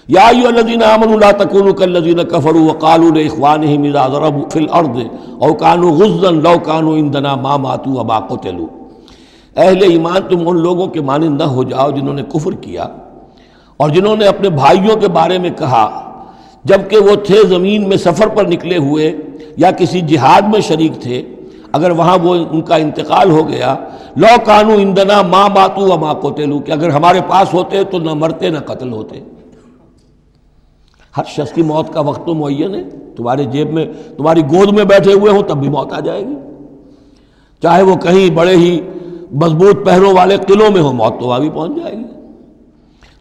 یا ایھا الذین آمنوا لا تکونوا کالذین کفروا وقالوا لاخوانہم اذا ضربوا فی الارض او کانوا غزا لو کانوا عندنا ما ماتوا وما قتلوا، اہل ایمان تم ان لوگوں کے مانند نہ ہو جاؤ جنہوں نے کفر کیا اور جنہوں نے اپنے بھائیوں کے بارے میں کہا جبکہ وہ تھے زمین میں سفر پر نکلے ہوئے یا کسی جہاد میں شریک تھے، اگر وہاں وہ ان کا انتقال ہو گیا، لو کانوا عندنا ما ماتوا وما قتلوا، کہ اگر ہمارے پاس ہوتے تو نہ مرتے نہ قتل ہوتے۔ ہر شخص کی موت کا وقت تو معین ہے، تمہارے جیب میں تمہاری گود میں بیٹھے ہوئے ہوں تب بھی موت آ جائے گی، چاہے وہ کہیں بڑے ہی مضبوط پہروں والے قلعوں میں ہو، موت تو وہاں بھی پہنچ جائے گی۔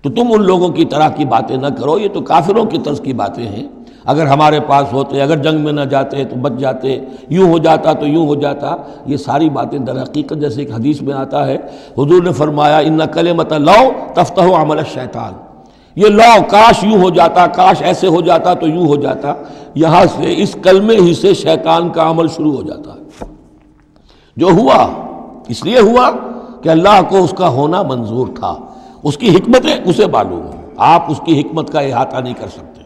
تو تم ان لوگوں کی طرح کی باتیں نہ کرو، یہ تو کافروں کی طرز کی باتیں ہیں، اگر ہمارے پاس ہوتے، اگر جنگ میں نہ جاتے تو بچ جاتے، یوں ہو جاتا تو یوں ہو جاتا، یہ ساری باتیں در حقیقت جیسے ایک حدیث میں آتا ہے، حضور نے فرمایا ان کلمۃ لو تفتح عمل الشیطان، یہ لو کاش یوں ہو جاتا، کاش ایسے ہو جاتا تو یوں ہو جاتا، یہاں سے اس کلمے ہی سے شیطان کا عمل شروع ہو جاتا ہے۔ جو ہوا اس لیے ہوا کہ اللہ کو اس کا ہونا منظور تھا، اس کی حکمتیں اسے معلوم ہیں، آپ اس کی حکمت کا احاطہ نہیں کر سکتے۔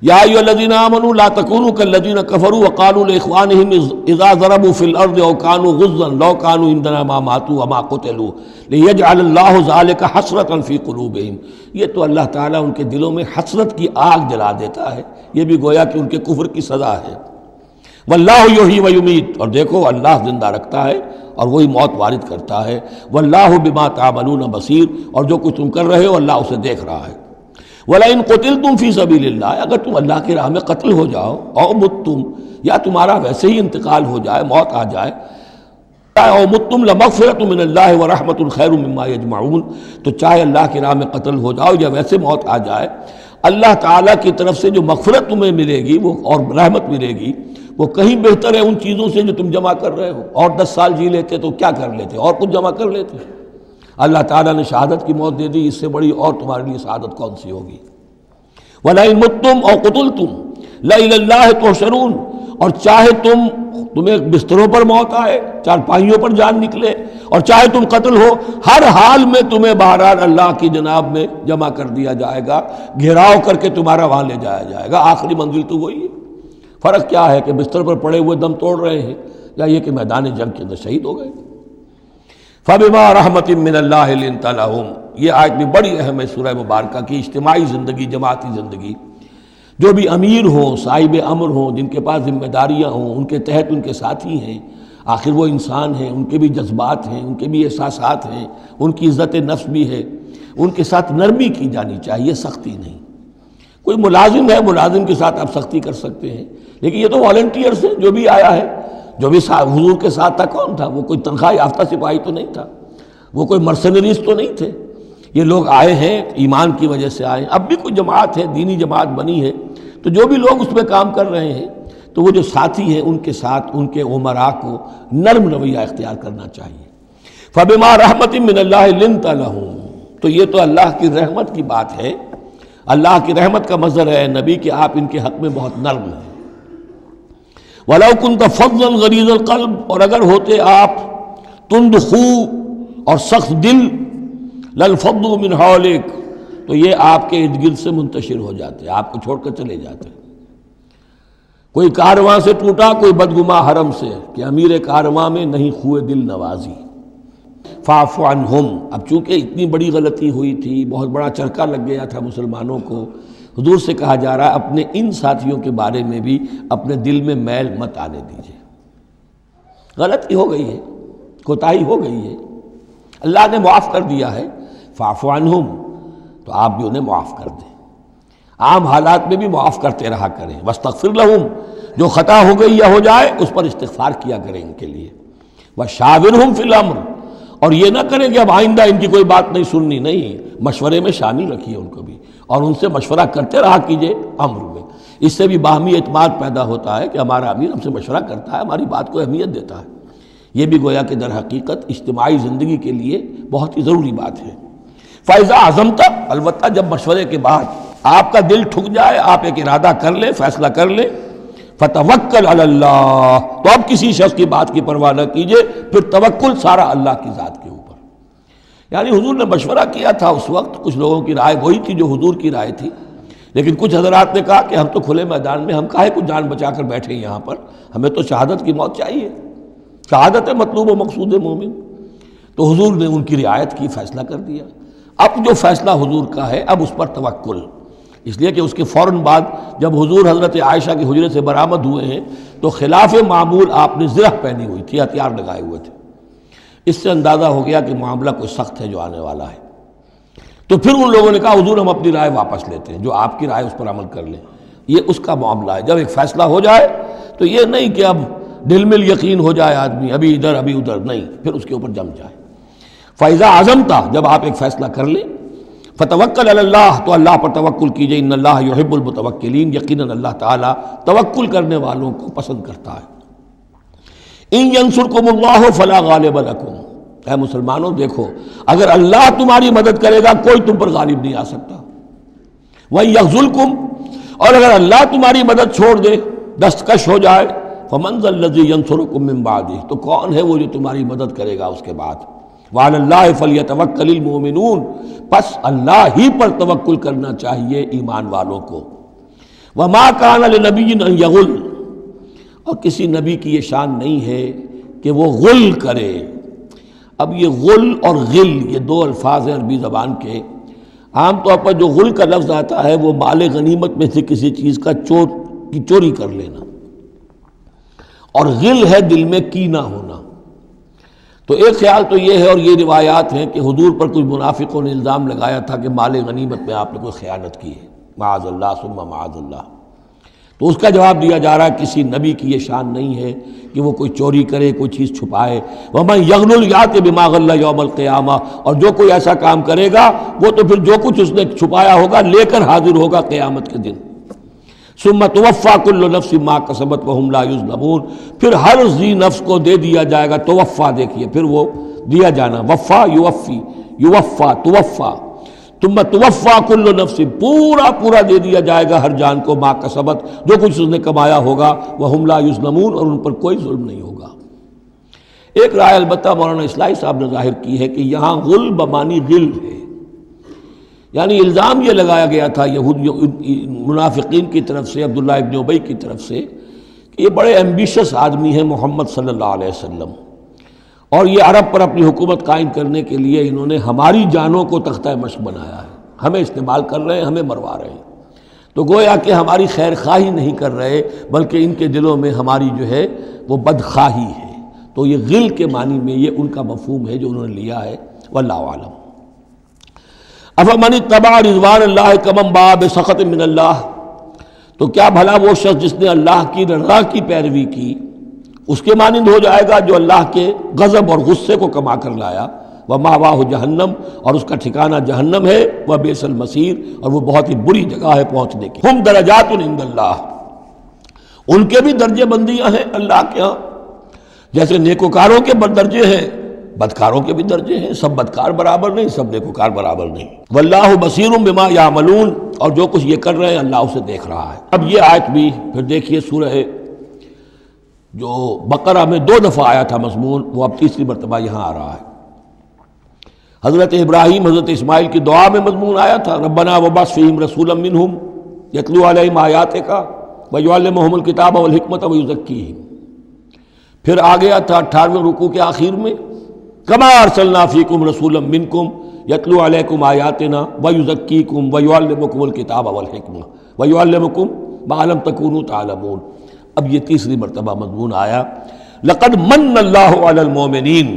یا ایھا الذین آمنوا لا تکونوا کالذین کفروا وقالوا لاخوانہم اذا ضربوا فی الارض او کانوا غزا لو کانوا عندنا ما ماتوا وما قتلوا لیجعل اللہ ذلک حسرۃ فی قلوبہم، یہ تو اللہ تعالیٰ ان کے دلوں میں حسرت کی آگ جلا دیتا ہے، یہ بھی گویا کہ ان کے کفر کی سزا ہے۔ واللہ یحیی ویمیت، اور دیکھو اللہ زندہ رکھتا ہے اور وہی موت وارد کرتا ہے۔ واللہ بما تعملون بصیر، اور جو کچھ تم کر رہے ہو اللہ اسے دیکھ رہا ہے۔ وَلَئِن قُتِلْتُمْ فِي سَبِيلِ اللَّهِ، اگر تم اللہ کی راہ میں قتل ہو جاؤ، او متم، یا تمہارا ویسے ہی انتقال ہو جائے، موت آ جائے، او متم لمغفرۃ من اللہ ورحمۃ خیر مما یجمعون، تو چاہے اللہ کی راہ میں قتل ہو جاؤ یا ویسے موت آ جائے، اللہ تعالیٰ کی طرف سے جو مغفرت تمہیں ملے گی وہ اور رحمت ملے گی وہ کہیں بہتر ہے ان چیزوں سے جو تم جمع کر رہے ہو۔ اور 10 سال جی لیتے تو کیا کر لیتے، اور کچھ جمع کر لیتے۔ اللہ تعالیٰ نے شہادت کی موت دے دی، اس سے بڑی اور تمہارے لیے سعادت کون سی ہوگی۔ وَلَئِن مُتُّمْ أَوْ قُتِلْتُمْ لَإِلَى اللَّهِ تُحْشَرُونَ، اور چاہے تمہیں بستروں پر موت آئے، چارپائیوں پر جان نکلے، اور چاہے تم قتل ہو، ہر حال میں تمہیں بہرحال اللہ کی جناب میں جمع کر دیا جائے گا، گھیراؤ کر کے تمہارا وہاں لے جایا جائے گا، آخری منزل تو وہی ہے۔ فرق کیا ہے کہ بستر پر پڑے ہوئے دم توڑ رہے ہیں یا یہ کہ میدان جنگ کے اندر شہید ہو گئے۔ فَبِمَا رَحْمَةٍ مِّنَ اللَّهِ لِنتَ لَهُمْ، یہ آیت بھی بڑی اہم ہے سورہ مبارکہ کی، اجتماعی زندگی، جماعتی زندگی، جو بھی امیر ہوں، صاحب امر ہوں، جن کے پاس ذمہ داریاں ہوں، ان کے تحت ان کے ساتھی ہیں، آخر وہ انسان ہیں، ان کے بھی جذبات ہیں، ان کے بھی احساسات ہیں، ان کی عزت نفس بھی ہے، ان کے ساتھ نرمی کی جانی چاہیے، سختی نہیں۔ کوئی ملازم ہے، ملازم کے ساتھ آپ سختی کر سکتے ہیں، لیکن یہ تو والنٹیئرز ہیں، جو بھی آیا ہے، جو بھی حضور کے ساتھ تھا کون تھا؟ وہ کوئی تنخواہ یافتہ سپاہی تو نہیں تھا، وہ کوئی مرسنریز تو نہیں تھے، یہ لوگ آئے ہیں ایمان کی وجہ سے آئے ہیں۔ اب بھی کوئی جماعت ہے، دینی جماعت بنی ہے، تو جو بھی لوگ اس میں کام کر رہے ہیں تو وہ جو ساتھی ہیں ان کے ساتھ ان کے امراء کو نرم رویہ اختیار کرنا چاہیے۔ فَبِمَا رَحْمَةٍ مِّنَ اللَّهِ لِنتَ لَهُمْ، تو یہ تو اللہ کی رحمت کی بات ہے، اللہ کی رحمت کا مظہر ہے نبی کہ آپ ان کے حق میں بہت نرم ہیں۔ وَلَوْ كُنْتَ فَظًّا غَلِيظَ الْقَلْبِ، اور اگر ہوتے آپ تند خو اور سخت دل، لَانفَضُّوا مِنْ حَوْلِكَ، تو یہ آپ کے ارد گرد سے منتشر ہو جاتے، آپ کو چھوڑ کر چلے جاتے۔ کوئی کارواں سے ٹوٹا، کوئی بدگماں حرم سے، کہ امیر کارواں میں نہیں خوئے دل نوازی۔ فاعف عنہم، اب چونکہ اتنی بڑی غلطی ہوئی تھی، بہت بڑا چرکا لگ گیا تھا مسلمانوں کو، حضور سے کہا جا رہا ہے اپنے ان ساتھیوں کے بارے میں بھی اپنے دل میں میل مت آنے دیجیے۔ غلطی ہو گئی ہے، کوتاہی ہو گئی ہے، اللہ نے معاف کر دیا ہے، فاعف عنہم، تو آپ بھی انہیں معاف کر دیں، عام حالات میں بھی معاف کرتے رہا کریں۔ واستغفر لہم، جو خطا ہو گئی یا ہو جائے اس پر استغفار کیا کریں ان کے لیے۔ وشاورہم فی الامر، اور یہ نہ کریں کہ اب آئندہ ان کی کوئی بات نہیں سننی، نہیں، مشورے میں شامل رکھیے ان کو بھی، اور ان سے مشورہ کرتے رہا کیجیے امر میں۔ اس سے بھی باہمی اعتماد پیدا ہوتا ہے کہ ہمارا امیر ہم سے مشورہ کرتا ہے، ہماری بات کو اہمیت دیتا ہے۔ یہ بھی گویا کہ در حقیقت اجتماعی زندگی کے لیے بہت ہی ضروری بات ہے۔ فَإِذَا عَزَمْتَ، البتہ جب مشورے کے بعد آپ کا دل ٹھک جائے، آپ ایک ارادہ کر لیں، فیصلہ کر لیں، فَتَوَكَّلْ عَلَى اللَّهِ، تو اب کسی شخص کی بات کی پرواہ نہ کیجیے، پھر توکل سارا اللہ کی ذات کے اوپر۔ یعنی حضور نے مشورہ کیا تھا اس وقت، کچھ لوگوں کی رائے وہی تھی جو حضور کی رائے تھی، لیکن کچھ حضرات نے کہا کہ ہم تو کھلے میدان میں، ہم کاہے کو جان بچا کر بیٹھے یہاں پر، ہمیں تو شہادت کی موت چاہیے، شہادت ہے مطلوب و مقصود مومن۔ تو حضور نے ان کی رعایت کی، فیصلہ کر دیا۔ اب جو فیصلہ حضور کا ہے اب اس پر توکل، اس لیے کہ اس کے فوراً بعد جب حضور حضرت عائشہ کے حجرے سے برآمد ہوئے ہیں تو خلاف معمول آپ نے زرہ پہنی ہوئی تھی، ہتھیار لگائے ہوئے تھے، اس سے اندازہ ہو گیا کہ معاملہ کوئی سخت ہے جو آنے والا ہے۔ تو پھر ان لوگوں نے کہا حضور ہم اپنی رائے واپس لیتے ہیں، جو آپ کی رائے اس پر عمل کر لیں، یہ اس کا معاملہ ہے۔ جب ایک فیصلہ ہو جائے تو یہ نہیں کہ اب دل میں یقین ہو جائے آدمی ابھی ادھر ابھی ادھر، نہیں، پھر اس کے اوپر جم جائے۔ فَإِذَا عَزَمْتَ، جب آپ ایک فیصلہ کر لیں، فَتَوَكَّلْ عَلَى اللَّهِ، تو اللہ پر توکل کیجئے، ان اللہ یحب المتوکلین، یقیناً اللہ تعالیٰ توکل کرنے والوں کو پسند کرتا ہے۔ ان ینصرکم اللہ فلا غالب لکم، اے مسلمانوں دیکھو، اگر اللہ تمہاری مدد کرے گا کوئی تم پر غالب نہیں آ سکتا۔ وَإِن یخذلکم، اور اگر اللہ تمہاری مدد چھوڑ دے، دستکش ہو جائے، فمن ذا الذی ینصرکم من بعدہ، تو کون ہے وہ جو تمہاری مدد کرے گا اس کے بعد۔ وعلی اللہ فلیتوکل المؤمنون، پس اللہ ہی پر توکل کرنا چاہیے ایمان والوں کو۔ وما کان لنبی ان یغل، اور کسی نبی کی یہ شان نہیں ہے کہ وہ غل کرے۔ اب یہ غل اور غل یہ دو الفاظ ہیں عربی زبان کے، عام طور پر جو غل کا لفظ آتا ہے وہ مال غنیمت میں سے کسی چیز کا چوری کر لینا، اور غل ہے دل میں کینہ ہونا۔ تو ایک خیال تو یہ ہے، اور یہ روایات ہیں کہ حضور پر کچھ منافقوں نے الزام لگایا تھا کہ مال غنیمت میں آپ نے کوئی خیانت کی ہے، معاذ اللہ ثم معاذ اللہ۔ تو اس کا جواب دیا جا رہا ہے کسی نبی کی یہ شان نہیں ہے کہ وہ کوئی چوری کرے، کوئی چیز چھپائے۔ وَمَن يَغْلُلْ يَأْتِ بِمَا غَلَّ يَوْمَ الْقِيَامَةِ، اور جو کوئی ایسا کام کرے گا وہ تو پھر جو کچھ اس نے چھپایا ہوگا لے کر حاضر ہوگا قیامت کے دن۔ ثم توفیٰ کل نفس ما کسبت وہم لا یظلمون، پھر ہر ذی نفس کو دے دیا جائے گا، توفیٰ دیکھیے پھر وہ دیا جانا، وفا یوفی، یوفا توفیٰ، ثم توفیٰ کل نفس، پورا دے دیا جائے گا ہر جان کو، ما کسبت، جو کچھ اس نے کمایا ہوگا، وہم لا یظلمون، اور ان پر کوئی ظلم نہیں ہوگا۔ ایک رائے البتہ مولانا اصلاحی صاحب نے ظاہر کی ہے کہ یہاں غل بمانی غل ہے، یعنی الزام یہ لگایا گیا تھا منافقین کی طرف سے، عبداللہ ابن ابی کی طرف سے، کہ یہ بڑے ایمبیشس آدمی ہیں محمد صلی اللہ علیہ وسلم، اور یہ عرب پر اپنی حکومت قائم کرنے کے لیے انہوں نے ہماری جانوں کو تختہ مشق بنایا ہے، ہمیں استعمال کر رہے ہیں، ہمیں مروا رہے ہیں۔ تو گویا کہ ہماری خیر خواہی نہیں کر رہے بلکہ ان کے دلوں میں ہماری جو ہے وہ بدخواہی ہے۔ تو یہ غل کے معنی میں یہ ان کا مفہوم ہے جو انہوں نے لیا ہے، واللہ اعلم۔ افمن اتبع رضوان اللہ کمن باء بسخط من اللہ، تو کیا بھلا وہ شخص جس نے اللہ کی رضا کی پیروی کی اس کے مانند ہو جائے گا جو اللہ کے غضب اور غصے کو کما کر لایا۔ ومأواہ جہنم، اور اس کا ٹھکانہ جہنم ہے، وبئس المصیر، اور وہ بہت ہی بری جگہ ہے پہنچنے کی۔ ہم درجات عند اللہ، ان کے بھی درجے بندیاں ہیں اللہ کے ہاں، جیسے نیکوکاروں کے درجے ہیں بدکاروں کے بھی درجے ہیں، سب بدکار برابر نہیں، سب نیکوکار برابر نہیں۔ واللہ بصیر بما یعملون، اور جو کچھ یہ کر رہے ہیں اللہ اسے دیکھ رہا ہے۔ اب یہ آیت بھی پھر دیکھیے، سورہ جو بقرہ میں 2 دفعہ آیا تھا مضمون، وہ اب تیسری مرتبہ یہاں آ رہا ہے۔ حضرت ابراہیم حضرت اسماعیل کی دعا میں مضمون آیا تھا، ربنا وبعث فیہم رسولا منہم یتلو علیہم آیاتک ویعلمہم الکتاب والحکمۃ ویزکیہم۔ پھر آ گیا تھا 18ویں رکوع کے آخر میں، کما ارسلنا فیکم رسولا منکم یتلو علیکم آیاتنا ویزکیکم ویعلمکم الکتاب والحکمہ ویعلمکم ما لم تکونوا تعلمون۔ اب یہ تیسری مرتبہ مضمون آیا، لقد من اللہ علی المؤمنین،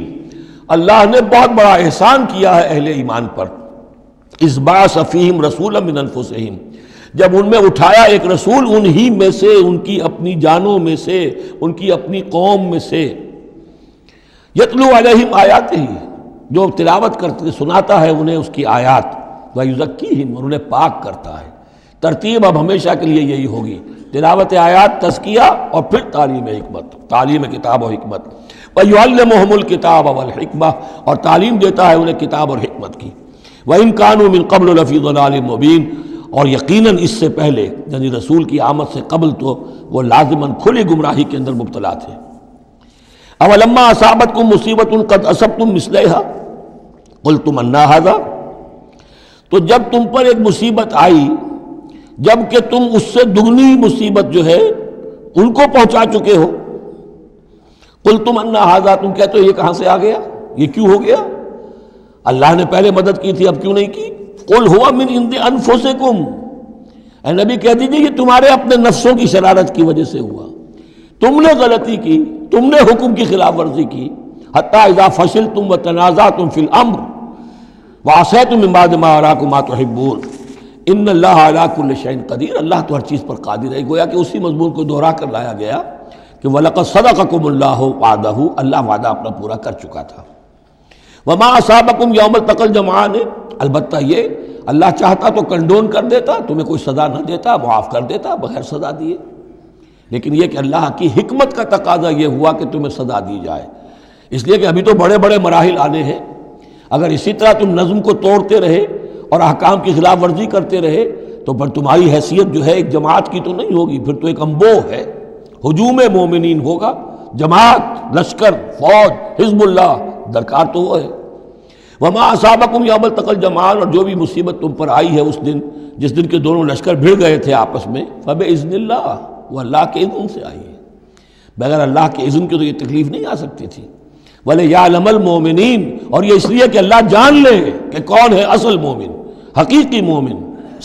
اللہ نے بہت بڑا احسان کیا ہے اہل ایمان پر، اذ بعث فیہم رسولا من انفسہم، جب ان میں اٹھایا ایک رسول انہی میں سے، ان کی اپنی جانوں میں سے، ان کی اپنی قوم میں سے، یتلو علیہم آیاتہ، جو تلاوت کرتے سناتا ہے انہیں اس کی آیات، ویزکیہم، اور انہیں پاک کرتا ہے۔ ترتیب اب ہمیشہ کے لیے یہی ہوگی، تلاوت آیات، تزکیہ، اور پھر تعلیم حکمت، تعلیم کتاب و حکمت۔ وَيُعَلِّمُهُمُ الْكِتَابَ وَالْحِكْمَةَ، اور تعلیم دیتا ہے انہیں کتاب اور حکمت کی۔ وَإِن كَانُوا مِن قَبْلُ لَفِي ضَلَالٍ مُبِينٍ، اور یقیناً اس سے پہلے یعنی رسول کی آمد سے قبل تو وہ لازماً کھلی گمراہی کے اندر مبتلا تھے۔ اولما اصابتکم مصیبۃ قد اصبتم مثلھا، قلتم انا ھذا، تو جب تم پر ایک مصیبت آئی، جب کہ تم اس سے دگنی مصیبت جو ہے ان کو پہنچا چکے ہو، قلتم انا ھذا، تم کہتے ہو یہ کہاں سے آ گیا، یہ کیوں ہو گیا، اللہ نے پہلے مدد کی تھی اب کیوں نہیں کی؟ قل ھو من عند انفسکم، اے نبی کہہ دیجیے یہ تمہارے اپنے نفسوں کی شرارت کی وجہ سے ہوا، تم نے غلطی کی، تم نے حکم کی خلاف ورزی کی، حتی اذا فشلتم وتنازعتم فی الامر وعصیتم من بعد ما اراکم ما تحبون ان اللہ علی کل شیء قدیر، اللہ تو ہر چیز پر قادر ہے۔ گویا کہ اسی مضمون کو دوہرا کر لایا گیا کہ وَلَقَدْ صَدَقَكُمُ اللَّهُ وَعْدَهُ، اللہ وعدہ اپنا پورا کر چکا تھا۔ وَمَا أَصَابَكُمْ يَوْمَ التَّقَى الْجَمْعَانِ، البتہ یہ اللہ چاہتا تو کنڈون کر دیتا، تمہیں کوئی سزا نہ دیتا، معاف کر دیتا بغیر سزا دیے، لیکن یہ کہ اللہ کی حکمت کا تقاضا یہ ہوا کہ تمہیں سزا دی جائے، اس لیے کہ ابھی تو بڑے بڑے مراحل آنے ہیں۔ اگر اسی طرح تم نظم کو توڑتے رہے اور احکام کی خلاف ورزی کرتے رہے تو پھر تمہاری حیثیت جو ہے ایک جماعت کی تو نہیں ہوگی، پھر تو ایک انبوہ ہے، ہجوم مومنین ہوگا، جماعت، لشکر، فوج، حزب اللہ درکار تو وہ ہے۔ وما اصابکم یوم التقى الجمعان، اور جو بھی مصیبت تم پر آئی ہے اس دن جس دن کے دونوں لشکر بھڑ گئے تھے آپس میں، فباذن اللہ، وہ اللہ کے اذن سے آئی ہے، بغیر اللہ کے اذن کے تو یہ تکلیف نہیں آ سکتی تھی۔ وَلِيَعْلَمَ الْمُؤْمِنِينَ، اور یہ اس لیے کہ اللہ جان لے کہ کون ہے اصل مومن، حقیقی مومن،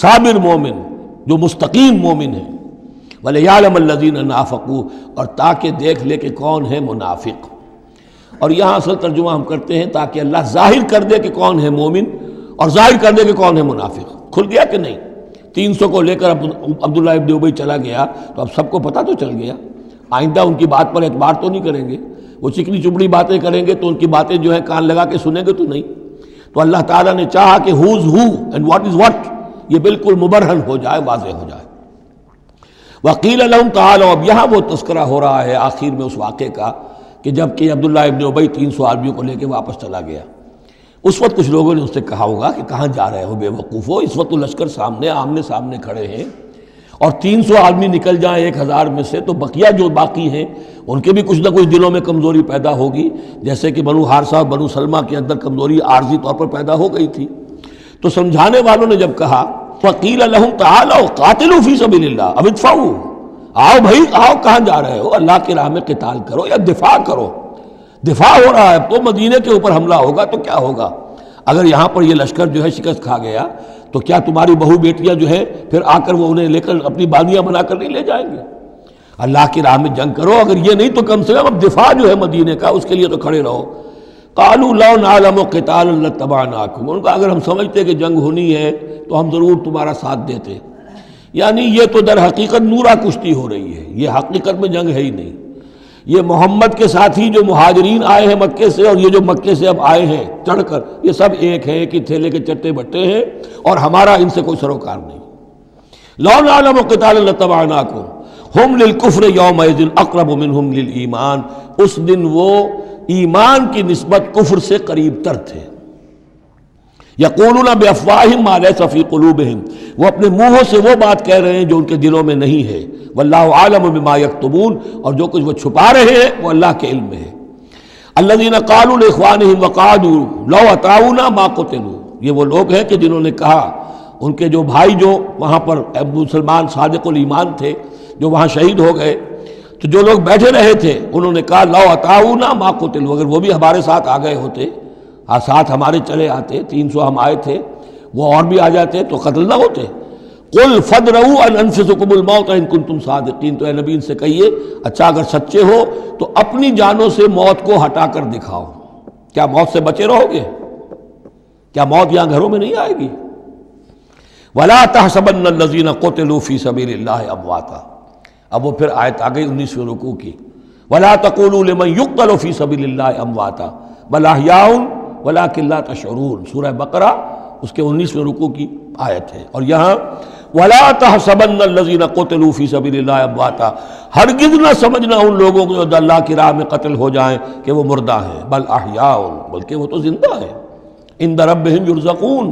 صابر مومن، جو مستقیم مومن ہے۔ وَلِيَعْلَمَ الَّذِينَ نَافَقُوا، اور تاکہ دیکھ لے کہ کون ہے منافق۔ اور یہاں اصل ترجمہ ہم کرتے ہیں تاکہ اللہ ظاہر کر دے کہ کون ہے مومن اور ظاہر کر دے کہ کون ہے منافق۔ کھل گیا کہ نہیں؟ 300 کو لے کر عبداللہ ابن ابی چلا گیا تو اب سب کو پتہ تو چل گیا، آئندہ ان کی بات پر اعتبار تو نہیں کریں گے، وہ چکنی چپڑی باتیں کریں گے تو ان کی باتیں جو ہے کان لگا کے سنیں گے تو نہیں۔ تو اللہ تعالیٰ نے چاہا کہ who's who and what is what یہ بالکل مبرہن ہو جائے، واضح ہو جائے۔ وقیل لہم تعالوا، اب یہاں وہ تذکرہ ہو رہا ہے آخر میں اس واقعے کا کہ جب کہ عبداللہ ابن ابی 300 آدمیوں کو لے کے واپس چلا گیا، اس وقت کچھ لوگوں نے اس سے کہا ہوگا کہ کہاں جا رہے ہو بے وقوفو، اس وقت تو لشکر سامنے آمنے سامنے کھڑے ہیں، اور 300 آدمی نکل جائیں 1000 میں سے تو بقیہ جو باقی ہیں ان کے بھی کچھ نہ کچھ دلوں میں کمزوری پیدا ہوگی، جیسے کہ بنو حارثہ اور بنو سلمہ کے اندر کمزوری عارضی طور پر پیدا ہو گئی تھی۔ تو سمجھانے والوں نے جب کہا فقیل لہم تعالوا قاتلوا فی سبیل اللہ اب ادفعوا، آؤ بھائی آؤ، کہاں جا رہے ہو، اللہ کی راہ میں قتال کرو یا دفاع کرو۔ دفاع ہو رہا ہے تو مدینے کے اوپر حملہ ہوگا تو کیا ہوگا، اگر یہاں پر یہ لشکر جو ہے شکست کھا گیا تو کیا تمہاری بہو بیٹیاں جو ہے پھر آ کر وہ انہیں لے کر اپنی بانیاں بنا کر نہیں لے جائیں گے؟ اللہ کی راہ میں جنگ کرو، اگر یہ نہیں تو کم سے کم اب دفاع جو ہے مدینے کا اس کے لیے تو کھڑے رہو۔ قالوا لو نعلم قتالا لاتبعناکم، ان کا اگر ہم سمجھتے کہ جنگ ہونی ہے تو ہم ضرور تمہارا ساتھ دیتے، یعنی یہ تو در حقیقت نورا کشتی ہو رہی ہے، یہ حقیقت میں جنگ ہے ہی نہیں، یہ محمد کے ساتھی جو مہاجرین آئے ہیں مکے سے اور یہ جو مکے سے اب آئے ہیں چڑھ کر، یہ سب ایک ہیں، ایک ہی تھیلے کے چٹے بٹے ہیں، اور ہمارا ان سے کوئی سروکار نہیں۔ لو نعلم قتالا لاتبعناکم ہم للکفر یومئذ اقرب منہم للایمان، اس دن وہ ایمان کی نسبت کفر سے قریب تر تھے۔ یقولون بافواہہم ما لیس فی قلوبہم، وہ اپنے منہوں سے وہ بات کہہ رہے ہیں جو ان کے دلوں میں نہیں ہے، واللہ عالم بما یکتمون، اور جو کچھ وہ چھپا رہے ہیں وہ اللہ کے علم میں ہے۔ الذین قالوا لاخوانہم وقعدوا لو اطاعونا ما قتلوا، یہ وہ لوگ ہیں کہ جنہوں نے کہا، ان کے جو بھائی جو وہاں پر مسلمان صادق الایمان تھے جو وہاں شہید ہو گئے، تو جو لوگ بیٹھے رہے تھے انہوں نے کہا لو اطاعونا ما قتلوا، اگر وہ بھی ہمارے ساتھ آ گئے ہوتے، ساتھ ہمارے چلے آتے، 300 ہم آئے تھے، وہ اور بھی آ جاتے تو قتل نہ ہوتے۔ قل فادرؤوا عن انفسکم الموت ان کنتم صادقین، تو اے نبی ان سے کہیے اچھا اگر سچے ہو تو اپنی جانوں سے موت کو ہٹا کر دکھاؤ، کیا موت سے بچے رہو گے؟ کیا موت یہاں گھروں میں نہیں آئے گی؟ ولا تحسبن الذین قتلوا فی سبیل اللہ امواتا، اب وہ پھر آیت آ گئی 19ویں رکوع کی، ولا تقولوا لمن يقتل فی سبیل اللہ امواتا بل احیاء ولکن لا تشعرون، سورہ بقرہ اس کے 19ویں رکوع کی آیت ہے۔ اور یہاں ولا تحسبن الذین قتلوا فی سبیل اللہ امواتا، ہرگز نہ سمجھنا ان لوگوں کو جو اللہ کی راہ میں قتل ہو جائیں کہ وہ مردہ ہیں، بل احیاء، بلکہ وہ تو زندہ ہیں، عند ربہم یرزقون،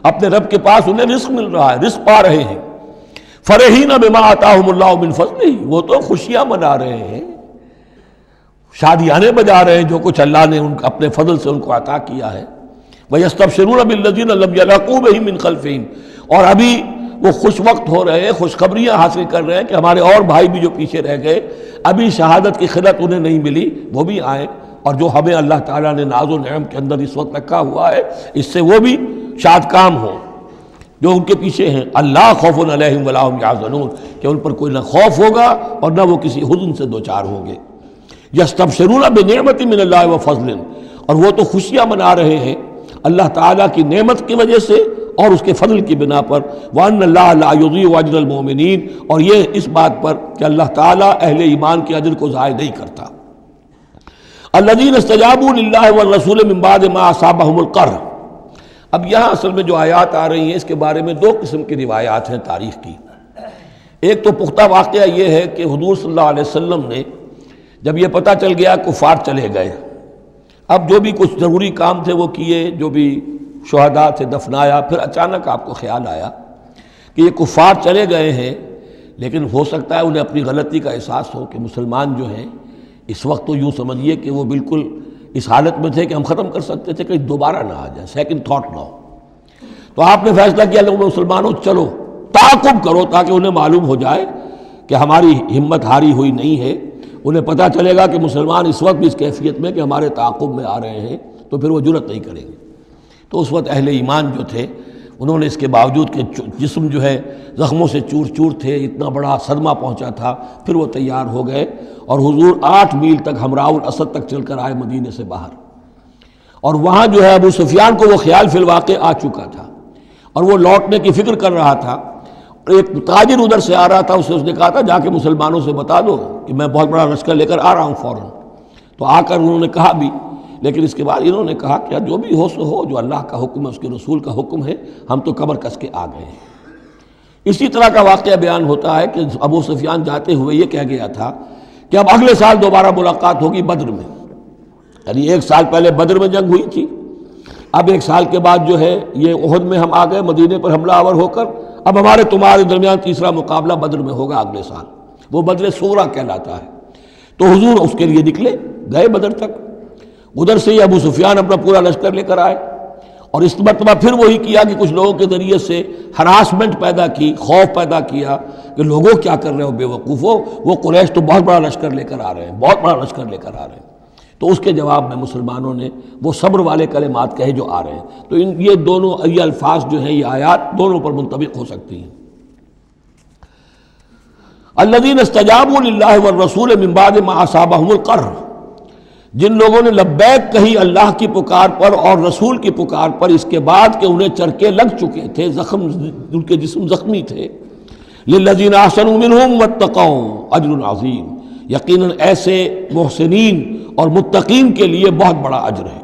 اپنے رب کے پاس انہیں رزق مل رہا ہے، رزق پا رہے ہیں۔ فرحین بما آتاہم اللہ من فضلہ، وہ تو خوشیاں منا رہے ہیں، شادیانے بجا رہے ہیں جو کچھ اللہ نے اپنے فضل سے ان کو عطا کیا ہے۔ وَيَسْتَبْشِرُونَ بِالَّذِينَ لَمْ يَلْحَقُوا بِهِم مِّن خَلْفِهِم، اور ابھی وہ خوش وقت ہو رہے ہیں، خوشخبریاں حاصل کر رہے ہیں کہ ہمارے اور بھائی بھی جو پیچھے رہ گئے، ابھی شہادت کی خلت انہیں نہیں ملی، وہ بھی آئیں، اور جو ہمیں اللہ تعالیٰ نے ناز و نعم کے اندر اس وقت رکھا ہوا ہے اس سے وہ بھی شاد کام ہوں جو ان کے پیچھے ہیں۔ اللہ خوف علیہم ولا ہم یحزنون، کہ ان پر کوئی نہ خوف ہوگا اور نہ وہ کسی حزن سے دوچار ہوں گے۔ یستبشرون بنعمت من اللہ وفضل، اور وہ تو خوشیاں منا رہے ہیں اللہ تعالیٰ کی نعمت کی وجہ سے اور اس کے فضل کی بنا پر، وَأَنَّ اللَّهَ لَا يُضِيعُ أَجْرَ الْمُؤْمِنِينَ، اور یہ اس بات پر کہ اللہ تعالیٰ اہل ایمان کے اجر کو ضائع نہیں کرتا۔ الَّذِينَ اسْتَجَابُوا لِلَّهِ وَالرَّسُولِ مِن بَعْدِ مَا أَصَابَهُمُ الْقَرْحُ۔ اب یہاں اصل میں جو آیات آ رہی ہیں اس کے بارے میں دو قسم کی روایات ہیں تاریخ کی۔ ایک تو پختہ واقعہ یہ ہے کہ حضور صلی اللہ علیہ وسلم نے جب یہ پتہ چل گیا کفار چلے گئے، اب جو بھی کچھ ضروری کام تھے وہ کیے، جو بھی شہداء تھے دفنایا، پھر اچانک آپ کو خیال آیا کہ یہ کفار چلے گئے ہیں، لیکن ہو سکتا ہے انہیں اپنی غلطی کا احساس ہو کہ مسلمان جو ہیں اس وقت تو یوں سمجھیے کہ وہ بالکل اس حالت میں تھے کہ ہم ختم کر سکتے تھے کہ دوبارہ نہ آ جائے، سیکنڈ تھاٹ نہ ہو۔ تو آپ نے فیصلہ کیا لوگوں مسلمانوں چلو تعاقب کرو تاکہ انہیں معلوم ہو جائے کہ ہماری ہمت ہاری ہوئی نہیں ہے، انہیں پتہ چلے گا کہ مسلمان اس وقت بھی اس کیفیت میں کہ ہمارے تعاقب میں آ رہے ہیں، تو پھر وہ جرأت نہیں کریں گے۔ تو اس وقت اہل ایمان جو تھے انہوں نے اس کے باوجود کہ جسم جو ہے زخموں سے چور چور تھے، اتنا بڑا صدمہ پہنچا تھا، پھر وہ تیار ہو گئے اور حضور 8 میل تک ہمراہ الاسد تک چل کر آئے مدینے سے باہر، اور وہاں جو ہے ابو سفیان کو وہ خیال فی الواقع آ چکا تھا اور وہ لوٹنے کی فکر کر رہا تھا، اور ایک تاجر ادھر سے آ رہا تھا، اس نے کہا تھا جا کے مسلمانوں سے بتا دو کہ میں بہت بڑا لشکر لے کر آ رہا ہوں فوراً۔ تو آ کر انہوں نے کہا بھی، لیکن اس کے بعد انہوں نے کہا کہ جو بھی ہو سو ہو، جو اللہ کا حکم ہے اس کے رسول کا حکم ہے، ہم تو کمر کس کے آ گئے ہیں۔ اسی طرح کا واقعہ بیان ہوتا ہے کہ ابو سفیان جاتے ہوئے یہ کہہ گیا تھا کہ اب اگلے سال دوبارہ ملاقات ہوگی بدر میں، یعنی 1 سال پہلے بدر میں جنگ ہوئی تھی، اب 1 سال کے بعد جو ہے یہ احد میں ہم آ گئے مدینے پر حملہ آور ہو کر، اب ہمارے تمہارے درمیان تیسرا مقابلہ بدر میں ہوگا اگلے سال، وہ بدر صغریٰ کہلاتا ہے۔ تو حضور اس کے لیے نکلے، گئے بدر تک، ادھر سے ہی ابو سفیان اپنا پورا لشکر لے کر آئے، اور اس مرتبہ پھر وہی کیا کہ کچھ لوگوں کے ذریعے سے ہراسمنٹ پیدا کی، خوف پیدا کیا کہ لوگوں کیا کر رہے ہو بے وقوفو، وہ قریش تو بہت بڑا لشکر لے کر آ رہے ہیں، بہت بڑا لشکر لے کر آ رہے ہیں۔ تو اس کے جواب میں مسلمانوں نے وہ صبر والے کلمات کہے جو آ رہے ہیں۔ تو یہ دونوں یہ الفاظ جو ہیں، یہ آیات دونوں پر منطبق ہو سکتی ہیں۔ الذین استجابوا للہ والرسول من بعد ما اصابہم القرح، جن لوگوں نے لبیک کہی اللہ کی پکار پر اور رسول کی پکار پر اس کے بعد کہ انہیں چرکے لگ چکے تھے، زخم ان کے جسم زخمی تھے، للذین احسنوا منہم واتقوا اجر عظیم، یقیناً ایسے محسنین اور متقین کے لیے بہت بڑا اجر ہے۔